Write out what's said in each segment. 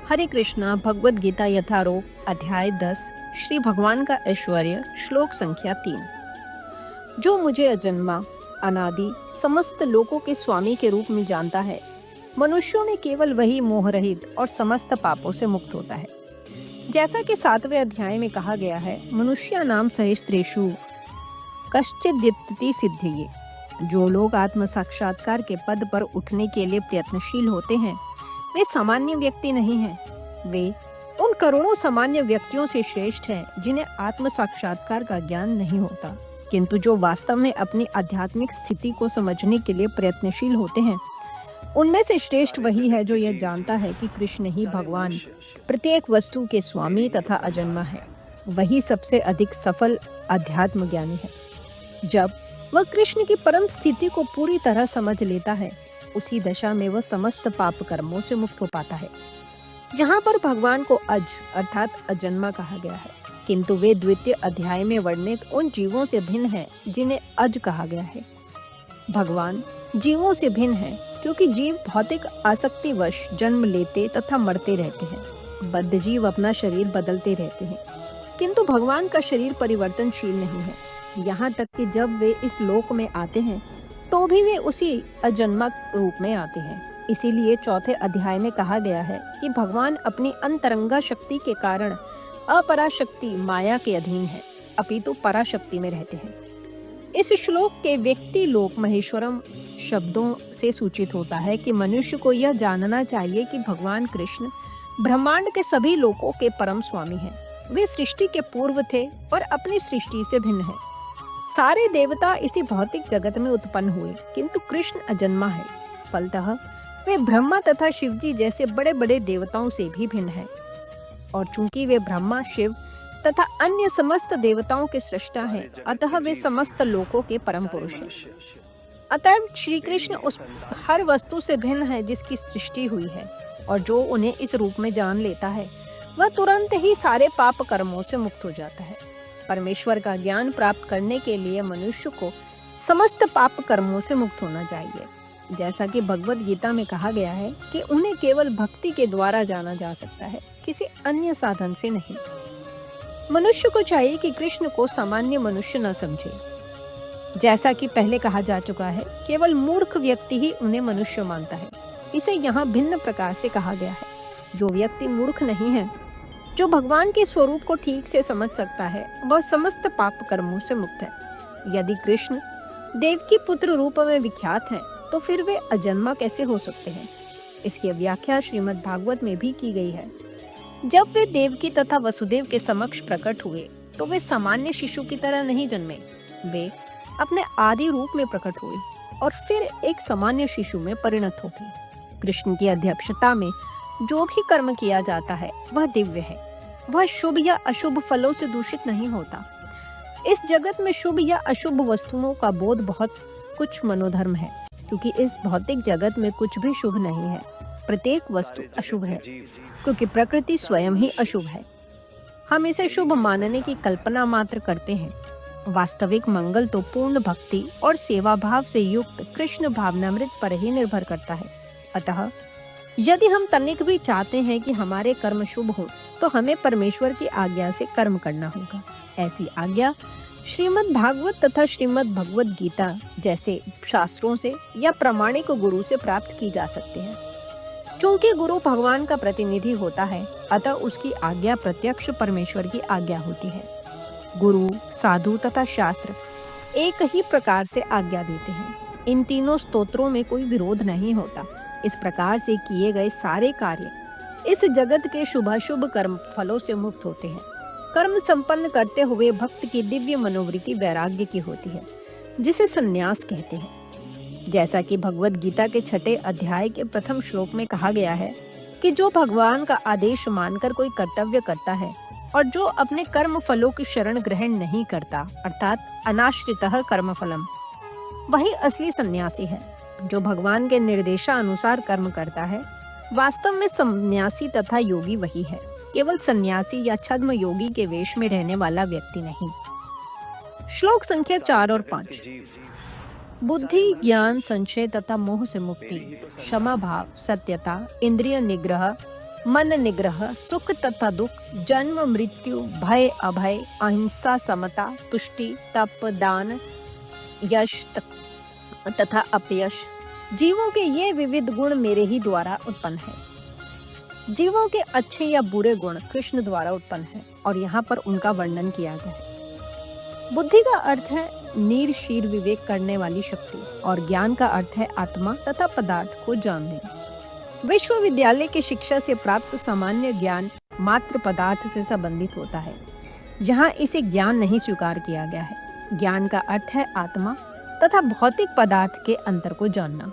हरे कृष्णा भगवद गीता यथारोप अध्याय 10 श्री भगवान का ऐश्वर्य श्लोक संख्या 3। जो मुझे अजन्मा अनादि समस्त लोकों के स्वामी के रूप में जानता है, मनुष्यों में केवल वही मोह रहित और समस्त पापों से मुक्त होता है। जैसा कि 7वें अध्याय में कहा गया है, मनुष्य नाम सहस्त्रेषु कश्चिद्यति सिद्धिये। जो लोग आत्म साक्षात्कार के पद पर उठने के लिए प्रयत्नशील होते हैं, वे सामान्य व्यक्ति नहीं हैं। वे उन करोड़ों सामान्य व्यक्तियों से श्रेष्ठ हैं जिन्हें आत्म साक्षात्कार का ज्ञान नहीं होता, किंतु जो वास्तव में अपनी आध्यात्मिक स्थिति को समझने के लिए प्रयत्नशील होते हैं। उनमें से श्रेष्ठ वही है जो यह जानता है कि कृष्ण ही भगवान प्रत्येक वस्तु के स्वामी तथा अजन्मा है। वही सबसे अधिक सफल अध्यात्म ज्ञानी है। जब वह कृष्ण की परम स्थिति को पूरी तरह समझ लेता है, उसी दशा में वह समस्त पाप कर्मों से मुक्त हो पाता है। जहाँ पर भगवान को अज अर्थात अजन्मा कहा गया है, किंतु वे द्वितीय अध्याय में वर्णित उन जीवों से भिन्न हैं जिन्हें अज कहा गया है। भगवान जीवों से भिन्न है क्योंकि जीव भौतिक आसक्तिवश जन्म लेते तथा मरते रहते हैं। बद्ध जीव अपना शरीर बदलते रहते हैं, किंतु भगवान का शरीर परिवर्तनशील नहीं है। यहाँ तक कि जब वे इस लोक में आते हैं तो भी वे उसी अजन्मा रूप में आते हैं। इसीलिए चौथे अध्याय में कहा गया है कि भगवान अपनी अंतरंगा शक्ति के कारण अपराशक्ति माया के अधीन है, अपितु पराशक्ति में रहते हैं। इस श्लोक के व्यक्ति लोक महेश्वरम शब्दों से सूचित होता है कि मनुष्य को यह जानना चाहिए कि भगवान कृष्ण ब्रह्मांड के सभी लोकों के परम स्वामी हैं। वे सृष्टि के पूर्व थे और अपनी सृष्टि से भिन्न हैं। सारे देवता इसी भौतिक जगत में उत्पन्न हुए, किंतु कृष्ण अजन्मा है। फलतः वे ब्रह्मा तथा शिवजी जैसे बड़े बड़े देवताओं से भी भिन्न हैं। और चूंकि वे ब्रह्मा, शिव तथा अन्य समस्त देवताओं के सृष्टा हैं, अतः वे समस्त लोकों के परम पुरुष हैं। अतः श्री कृष्ण उस हर वस्तु से भिन्न है जिसकी सृष्टि हुई है, और जो उन्हें इस रूप में जान लेता है, वह तुरंत ही सारे पाप कर्मों से मुक्त हो जाता है। परमेश्वर का ज्ञान प्राप्त करने के लिए मनुष्य को समस्त पाप कर्मों से मुक्त होना चाहिए। जैसा कि भगवद गीता में कहा गया है कि उन्हें केवल भक्ति के द्वारा जाना जा सकता है, किसी अन्य साधन से नहीं। मनुष्य को चाहिए कि कृष्ण को सामान्य मनुष्य न समझे। जैसा कि पहले कहा जा चुका है, केवल मूर्ख व्यक्ति ही उन्हें मनुष्य मानता है। इसे यहाँ भिन्न प्रकार से कहा गया है। जो व्यक्ति मूर्ख नहीं है, जो भगवान के स्वरूप को ठीक से समझ सकता है, वह समस्त पाप कर्मों से मुक्त है। यदि कृष्ण देवकी पुत्र रूप में विख्यात हैं, तो फिर वे अजन्मा कैसे हो सकते हैं? इसकी व्याख्या श्रीमद् भागवत में भी की गई है। जब वे देवकी तथा वसुदेव के समक्ष प्रकट हुए, तो वे सामान्य शिशु की तरह नहीं जन्मे। वे अपने आदि रूप में प्रकट हुए और फिर एक सामान्य शिशु में परिणत हो गए। कृष्ण की अध्यक्षता में जो भी कर्म किया जाता है, वह दिव्य है। वह शुभ या अशुभ फलों से दूषित नहीं होता। इस जगत में शुभ या अशुभ वस्तुओं का बोध बहुत कुछ मनोधर्म है, क्योंकि इस भौतिक जगत में कुछ भी शुभ नहीं है। प्रत्येक वस्तु अशुभ है, क्योंकि प्रकृति स्वयं ही अशुभ है। हम इसे शुभ मानने की कल्पना मात्र करते हैं। वास्तविक मंगल तो पूर्ण भक्ति और सेवा भाव से युक्त कृष्ण भावनामृत पर ही निर्भर करता है। अतः यदि हम तनिक भी चाहते हैं कि हमारे कर्म शुभ हो, तो हमें परमेश्वर की आज्ञा से कर्म करना होगा। ऐसी आज्ञा श्रीमद् भागवत तथा श्रीमद् भगवद गीता जैसे शास्त्रों से या प्रामाणिक गुरु से प्राप्त की जा सकती है। चूंकि गुरु भगवान का प्रतिनिधि होता है, अतः उसकी आज्ञा प्रत्यक्ष परमेश्वर की आज्ञा होती है। गुरु, साधु तथा शास्त्र एक ही प्रकार से आज्ञा देते हैं। इन तीनों स्तोत्रों में कोई विरोध नहीं होता। इस प्रकार से किए गए सारे कार्य इस जगत के शुभाशुभ कर्म फलों से मुक्त होते हैं। कर्म संपन्न करते हुए भक्त की दिव्य मनोवृत्ति वैराग्य की होती है, जिसे संन्यास कहते हैं। जैसा कि भगवद गीता के 6 अध्याय के प्रथम श्लोक में कहा गया है कि जो भगवान का आदेश मानकर कोई कर्तव्य करता है और जो अपने कर्म फलों की शरण ग्रहण नहीं करता, अर्थात अनाश्रितः कर्मफलम, वही असली सन्यासी है। जो भगवान के निर्देशानुसार कर्म करता है, वास्तव में सन्यासी तथा योगी वही है, केवल सन्यासी या छद्म योगी के वेश में रहने वाला व्यक्ति नहीं। श्लोक संख्या 4 और 5। बुद्धि, ज्ञान, संशय तथा मोह से मुक्ति, क्षमा भाव, सत्यता, इंद्रिय निग्रह, मन निग्रह, सुख तथा दुख, जन्म मृत्यु, भय अभय, अहिंसा, समता, तुष्टि, तप, दान, यश तथा अपयश, जीवों के ये विविध गुण मेरे ही द्वारा उत्पन्न है। जीवों के अच्छे या बुरे गुण कृष्ण द्वारा उत्पन्न है और यहाँ पर उनका वर्णन किया गया है। बुद्धि का अर्थ है नीर शीर विवेक करने वाली शक्ति और ज्ञान का अर्थ है आत्मा तथा पदार्थ को जान लेना। विश्वविद्यालय की शिक्षा से प्राप्त सामान्य ज्ञान मात्र पदार्थ से संबंधित होता है। यहाँ इसे ज्ञान नहीं स्वीकार किया गया है। ज्ञान का अर्थ है आत्मा तथा भौतिक पदार्थ के अंतर को जानना।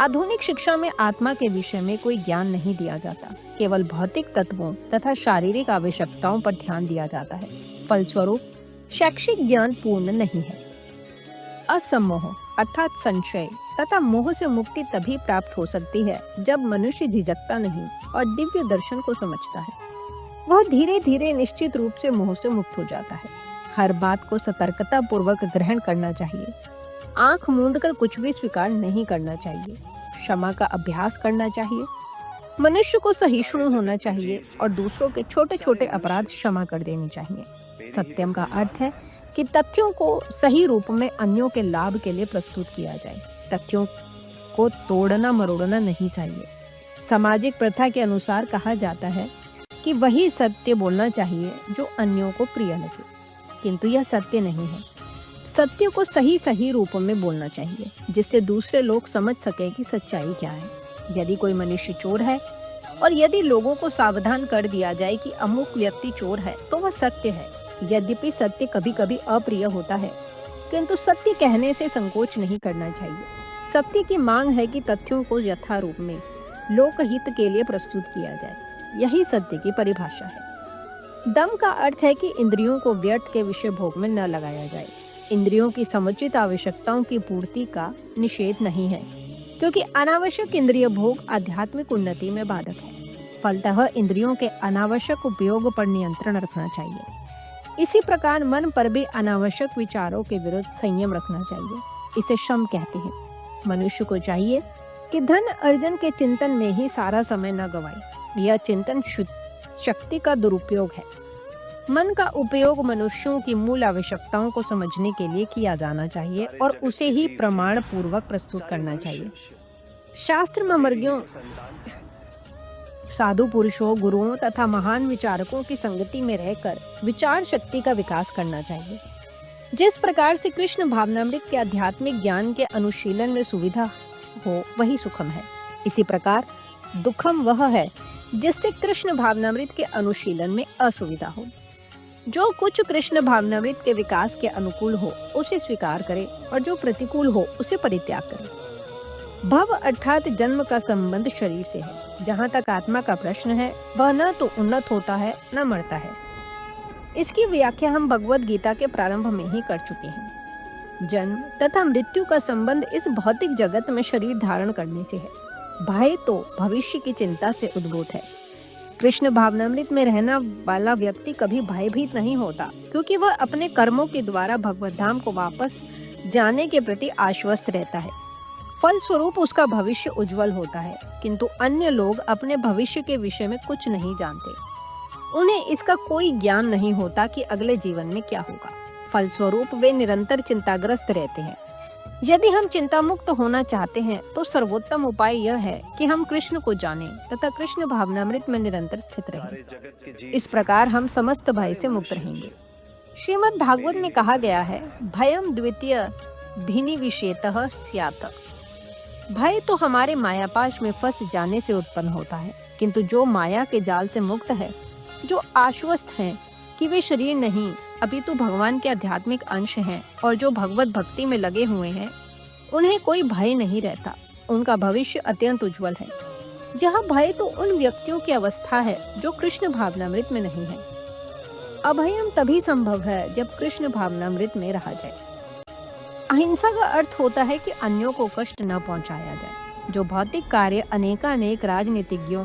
आधुनिक शिक्षा में आत्मा के विषय में कोई ज्ञान नहीं दिया जाता, केवल भौतिक तत्वों तथा शारीरिक आवश्यकताओं पर ध्यान दिया जाता है। फलस्वरूप शैक्षिक ज्ञान पूर्ण नहीं है। असमोह अर्थात संशय तथा मोह से मुक्ति तभी प्राप्त हो सकती है जब मनुष्य झिझकता नहीं और दिव्य दर्शन को समझता है। वह धीरे धीरे निश्चित रूप से मोह से मुक्त हो जाता है। हर बात को सतर्कता पूर्वक ग्रहण करना चाहिए। आंख मूंद कर कुछ भी स्वीकार नहीं करना चाहिए। क्षमा का अभ्यास करना चाहिए। मनुष्य को सहिष्णु होना चाहिए और दूसरों के छोटे छोटे अपराध क्षमा कर देने चाहिए। सत्यम का अर्थ है कि तथ्यों को सही रूप में अन्यों के लाभ के लिए प्रस्तुत किया जाए। तथ्यों को तोड़ना मरोड़ना नहीं चाहिए। सामाजिक प्रथा के अनुसार कहा जाता है कि वही सत्य बोलना चाहिए जो अन्यों को प्रिय लगे, किंतु यह सत्य नहीं है। सत्य को सही सही रूप में बोलना चाहिए जिससे दूसरे लोग समझ सके कि सच्चाई क्या है। यदि कोई मनुष्य चोर है और यदि लोगों को सावधान कर दिया जाए कि अमुक व्यक्ति चोर है तो वह सत्य है। यद्यपि सत्य कभी कभी अप्रिय होता है, किंतु सत्य कहने से संकोच नहीं करना चाहिए। सत्य की मांग है कि तथ्यों को यथारूप में लोकहित के लिए प्रस्तुत किया जाए। यही सत्य की परिभाषा है। दम का अर्थ है कि इंद्रियों को व्यर्थ के विषय भोग में न लगाया जाए। इंद्रियों की समुचित आवश्यकताओं की पूर्ति का निषेध नहीं है, क्योंकि अनावश्यक इंद्रिय भोग आध्यात्मिक उन्नति में बाधक है। फलतः इंद्रियों के अनावश्यक उपयोग पर नियंत्रण रखना चाहिए। इसी प्रकार मन पर भी अनावश्यक विचारों के विरुद्ध संयम रखना चाहिए। इसे शम कहते हैं। मनुष्य को चाहिए कि धन अर्जन के चिंतन में ही सारा समय न गवाए। यह चिंतन शक्ति का दुरुपयोग है। मन का उपयोग मनुष्यों की मूल आवश्यकताओं को समझने के लिए किया जाना चाहिए और उसे ही प्रमाण पूर्वक प्रस्तुत करना चाहिए। शास्त्र में मर्गियों, साधु पुरुषों, गुरुओं तथा महान विचारकों की संगति में रहकर विचार शक्ति का विकास करना चाहिए। जिस प्रकार से कृष्ण भावनामृत के आध्यात्मिक ज्ञान के अनुशीलन में सुविधा हो वही सुखम है, इसी प्रकार दुखम वह है जिससे कृष्ण भावनामृत के अनुशीलन में असुविधा हो। जो कुछ कृष्ण भावनामृत के विकास के अनुकूल हो उसे स्वीकार करे और जो प्रतिकूल हो उसे परित्याग करे। भव अर्थात जन्म का संबंध शरीर से है। जहाँ तक आत्मा का प्रश्न है वह न तो उन्नत होता है न मरता है। इसकी व्याख्या हम भगवत गीता के प्रारंभ में ही कर चुके हैं। जन्म तथा मृत्यु का संबंध इस भौतिक जगत में शरीर धारण करने से है। भय तो भविष्य की चिंता से उद्भूत है। कृष्ण भावनामृत में रहने वाला व्यक्ति कभी भयभीत नहीं होता, क्योंकि वह अपने कर्मों के द्वारा भगवत धाम को वापस जाने के प्रति आश्वस्त रहता है। फलस्वरूप उसका भविष्य उज्जवल होता है, किंतु अन्य लोग अपने भविष्य के विषय में कुछ नहीं जानते। उन्हें इसका कोई ज्ञान नहीं होता कि अगले जीवन में क्या होगा। फलस्वरूप वे निरंतर चिंताग्रस्त रहते हैं। यदि हम चिंता मुक्त होना चाहते हैं तो सर्वोत्तम उपाय यह है कि हम कृष्ण को जानें तथा कृष्ण भावनामृत में निरंतर स्थित रहें। इस प्रकार हम समस्त भय से मुक्त रहेंगे। श्रीमद् भागवत में कहा गया है, भयम द्वितीय भिनिविशेतः स्यात्। भय तो हमारे मायापाश में फंस जाने से उत्पन्न होता है, किंतु जो माया के जाल से मुक्त है, जो आश्वस्त हैं कि वे शरीर नहीं अपितु भगवान के आध्यात्मिक अंश हैं और जो भगवत भक्ति में लगे हुए हैं, उन्हें कोई भय नहीं रहता। उनका भविष्य अत्यंत उज्जवल है। यह भय तो उन व्यक्तियों की अवस्था है जो कृष्ण भावनामृत में नहीं है। अभयम तभी संभव है जब कृष्ण भावनामृत में रहा जाए। अहिंसा का अर्थ होता है कि अन्यों को कष्ट न पहुंचाया जाए। जो भौतिक कार्य अनेकानेक राजनीतिज्ञों,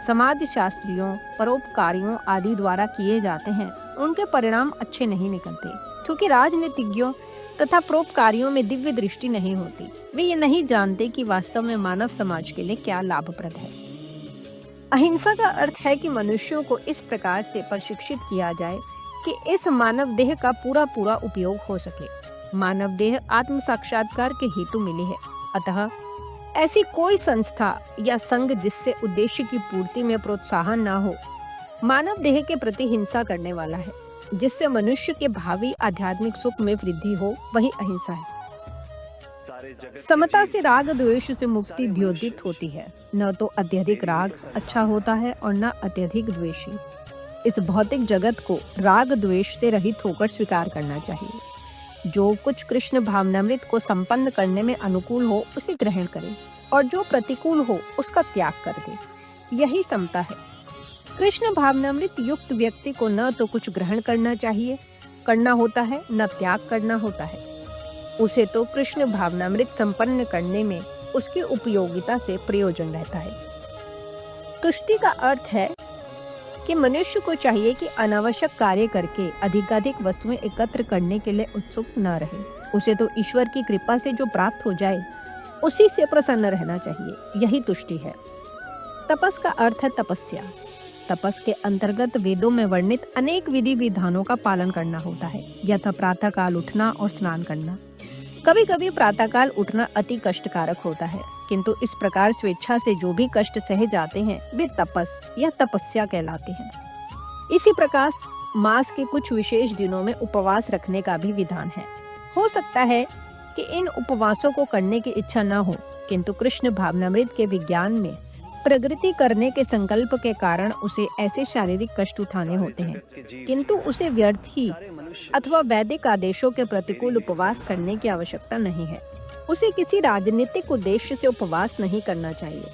समाज शास्त्रियों, परोपकारियों आदि द्वारा किए जाते हैं, उनके परिणाम अच्छे नहीं निकलते, क्योंकि राजनीतिज्ञों तथा परोपकारियों में दिव्य दृष्टि नहीं होती। वे ये नहीं जानते कि वास्तव में मानव समाज के लिए क्या लाभप्रद है। अहिंसा का अर्थ है कि मनुष्यों को इस प्रकार से प्रशिक्षित किया जाए कि इस मानव देह का पूरा पूरा उपयोग हो सके। मानव देह आत्म साक्षात्कार के हेतु मिली है, अतः ऐसी कोई संस्था या संघ जिससे उद्देश्य की पूर्ति में प्रोत्साहन ना हो, मानव देह के प्रति हिंसा करने वाला है। जिससे मनुष्य के भावी आध्यात्मिक सुख में वृद्धि हो, वही अहिंसा है। समता से राग द्वेष से मुक्ति द्योतित होती है। न तो अत्यधिक राग अच्छा होता है और न अत्यधिक द्वेषी। इस भौतिक जगत को राग द्वेष से रहित होकर स्वीकार करना चाहिए। जो कुछ कृष्ण भावनामृत को संपन्न करने में अनुकूल हो उसे ग्रहण करे और जो प्रतिकूल हो उसका त्याग कर दे, यही समता है। कृष्ण भावनामृत युक्त व्यक्ति को न तो कुछ ग्रहण करना होता है, न त्याग करना होता है। उसे तो कृष्ण भावनामृत संपन्न करने में उसकी उपयोगिता से प्रयोजन रहता है। तुष्टि का अर्थ है कि मनुष्य को चाहिए कि अनावश्यक कार्य करके अधिकाधिक वस्तुएं एकत्र करने के लिए उत्सुक न रहे। उसे तो ईश्वर की कृपा से जो प्राप्त हो जाए उसी से प्रसन्न रहना चाहिए, यही तुष्टि है। तपस का अर्थ है तपस्या। तपस के अंतर्गत वेदों में वर्णित अनेक विधि विधानों का पालन करना होता है, यथा प्रातः काल उठना और स्नान करना। कभी कभी प्रातःकाल उठना अति कष्टकारक होता है, किंतु इस प्रकार स्वेच्छा से जो भी कष्ट सहे जाते हैं वे तपस या तपस्या कहलाते हैं। इसी प्रकार मास के कुछ विशेष दिनों में उपवास रखने का भी विधान है। हो सकता है कि इन उपवासों को करने की इच्छा न हो, किंतु कृष्ण भावनामृत के विज्ञान में प्रगति करने के संकल्प के कारण उसे ऐसे शारीरिक कष्ट उठाने होते हैं, किंतु उसे व्यर्थ ही अथवा वैदिक आदेशों के प्रतिकूल उपवास करने की आवश्यकता नहीं है। उसे किसी राजनीतिक उद्देश्य से उपवास नहीं करना चाहिए।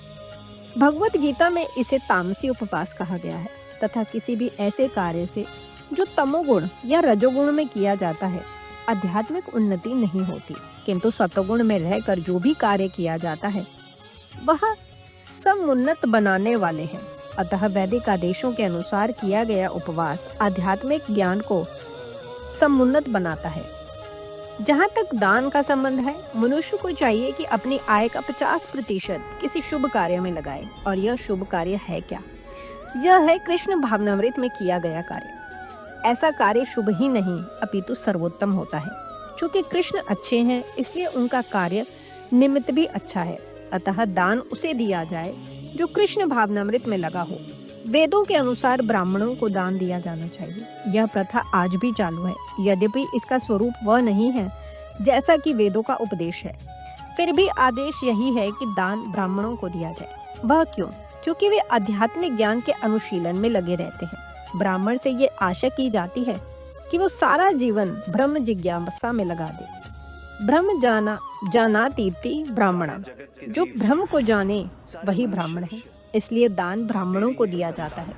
भगवत गीता में इसे तामसी उपवास कहा गया है तथा किसी भी ऐसे कार्य से जो तमोगुण या रजोगुण में किया जाता है आध्यात्मिक उन्नति नहीं होती, किंतु सतोगुण में रहकर जो भी कार्य किया जाता है वह समुन्नत बनाने वाले हैं। अतः वैदिक आदेशों के अनुसार किया गया उपवास आध्यात्मिक ज्ञान को समुन्नत बनाता है। जहाँ तक दान का संबंध है, मनुष्य को चाहिए कि अपनी आय का 50% किसी शुभ कार्य में लगाए। और यह शुभ कार्य है क्या? यह है कृष्ण भावनामृत में किया गया कार्य। ऐसा कार्य शुभ ही नहीं अपितु सर्वोत्तम होता है। चूंकि कृष्ण अच्छे हैं इसलिए उनका कार्य निमित्त भी अच्छा है। अतः दान उसे दिया जाए जो कृष्ण भावनामृत में लगा हो। वेदों के अनुसार ब्राह्मणों को दान दिया जाना चाहिए। यह प्रथा आज भी चालू है, यद्यपि इसका स्वरूप वह नहीं है जैसा कि वेदों का उपदेश है। फिर भी आदेश यही है कि दान ब्राह्मणों को दिया जाए। वह क्यों? क्योंकि वे आध्यात्मिक ज्ञान के अनुशीलन में लगे रहते हैं। ब्राह्मण से ये आशा की जाती है कि वो सारा जीवन ब्रह्म जिज्ञासा में लगा दे। ब्रह्म जानातीति ब्राह्मणा, जो ब्रह्म को जाने वही ब्राह्मण है। इसलिए दान ब्राह्मणों को दिया जाता है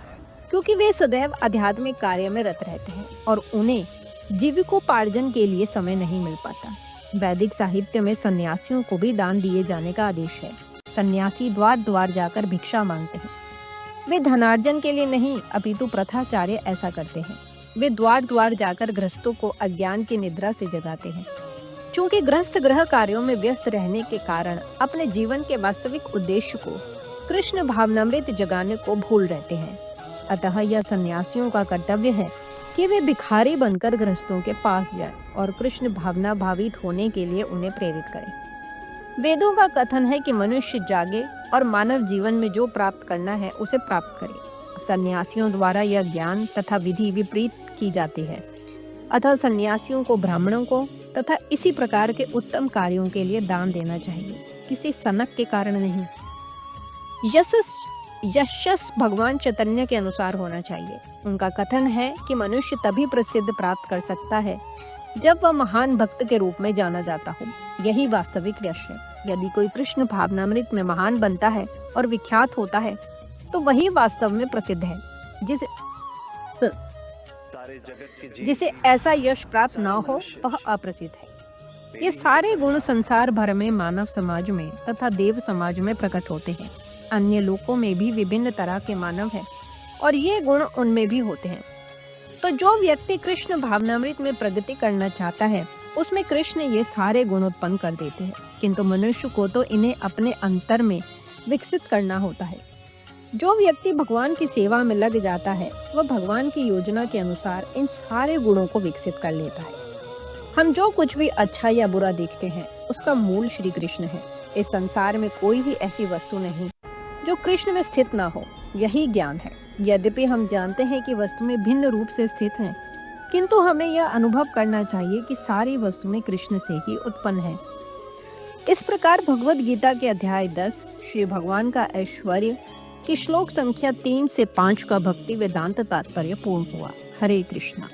क्योंकि वे सदैव आध्यात्मिक कार्य में रत रहते हैं और उन्हें जीविकोपार्जन के लिए समय नहीं मिल पाता। वैदिक साहित्य में सन्यासियों को भी दान दिए जाने का आदेश है। सन्यासी द्वार द्वार जाकर भिक्षा मांगते हैं। वे धनार्जन के लिए नहीं अपितु प्रथाचार्य ऐसा करते हैं। वे द्वार द्वार जाकर गृहस्थों को अज्ञान की निद्रा से जगाते हैं। चूंकि गृहस्थ गृह कार्यों में व्यस्त रहने के कारण अपने जीवन के वास्तविक उद्देश्य को कृष्ण भावनामृत जगाने को भूल रहते हैं। अतः यह सन्यासियों का कर्तव्य है कि वे भिखारी बनकर गृहस्थों के पास जाएं और कृष्ण भावना भावित होने के लिए उन्हें प्रेरित करें। वेदों का कथन है कि मनुष्य जागे और मानव जीवन में जो प्राप्त करना है उसे प्राप्त करे। सन्यासियों द्वारा यह ज्ञान तथा विधि विपरीत की जाती है। अतः सन्यासियों को ब्राह्मणों को तथा इसी प्रकार के उत्तम कार्यों के लिए दान देना चाहिए, किसी सनक के कारण नहीं। यशस भगवान चैतन्य के अनुसार होना चाहिए। उनका कथन है कि मनुष्य तभी प्रसिद्ध प्राप्त कर सकता है जब वह महान भक्त के रूप में जाना जाता हो। यही वास्तविक यश है। यदि कोई कृष्ण भावनामृत में महान बनता है और विख्यात होता है तो वही वास्तव में प्रसिद्ध है। जिसे ऐसा यश प्राप्त न हो वह अप्रसिद्ध है। ये सारे गुण संसार भर में मानव समाज में तथा देव समाज में प्रकट होते हैं। अन्य लोकों में भी विभिन्न तरह के मानव हैं और ये गुण उनमें भी होते हैं। तो जो व्यक्ति कृष्ण भावनामृत में प्रगति करना चाहता है उसमें कृष्ण ये सारे गुण उत्पन्न कर देते हैं, किंतु मनुष्य को तो इन्हें अपने अंतर में विकसित करना होता है। जो व्यक्ति भगवान की सेवा में लग जाता है वह भगवान की योजना के अनुसार इन सारे गुणों को विकसित कर लेता है। हम जो कुछ भी अच्छा या बुरा देखते हैं उसका मूल श्री कृष्ण है। इस संसार में कोई भी ऐसी वस्तु नहीं जो कृष्ण में स्थित ना हो, यही ज्ञान है। यद्यपि हम जानते हैं कि वस्तुएं भिन्न रूप से स्थित हैं, किंतु हमें यह अनुभव करना चाहिए कि सारी वस्तुएं कृष्ण से ही उत्पन्न हैं। इस प्रकार भगवद गीता के अध्याय 10 श्री भगवान का ऐश्वर्य की श्लोक संख्या 3 से 5 का भक्ति वेदांत तात्पर्य पूर्ण हुआ। हरे कृष्णा।